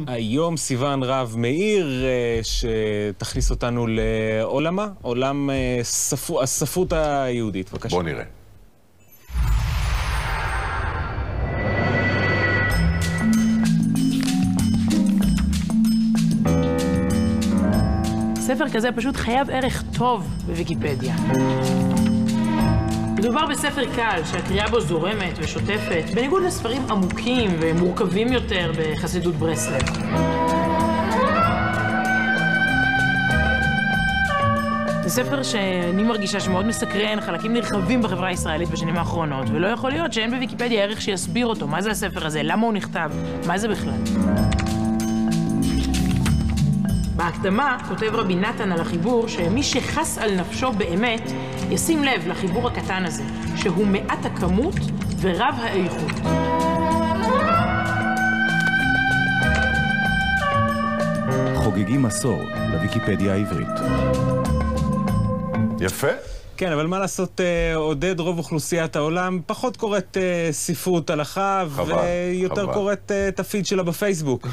היום סיוון רב מאיר שתכניס אותנו לעולמה, עולם הספרות היהודית. בבקשה. בוא נראה. ספר כזה פשוט חייב ערך טוב בוויקיפדיה. מדובר בספר קל שהקריאה בו זורמת ושוטפת, בניגוד לספרים עמוקים ומורכבים יותר בחסידות ברסלב. זה ספר שאני מרגישה שמאוד מסקרן חלקים נרחבים בחברה הישראלית בשנים האחרונות, ולא יכול להיות שאין בוויקיפדיה ערך שיסביר אותו. מה זה הספר הזה? למה הוא נכתב? מה זה בכלל? בהקדמה כותב רבי נתן על החיבור שמי שחס על נפשו באמת ישים לב לחיבור הקטן הזה, שהוא מעט הכמות ורב האיכות. חוגגים עשור לוויקיפדיה העברית. יפה. כן, אבל מה לעשות, עודד, רוב אוכלוסיית העולם פחות קוראת ספרות הלכה ויותר קוראת את הפיד שלה בפייסבוק.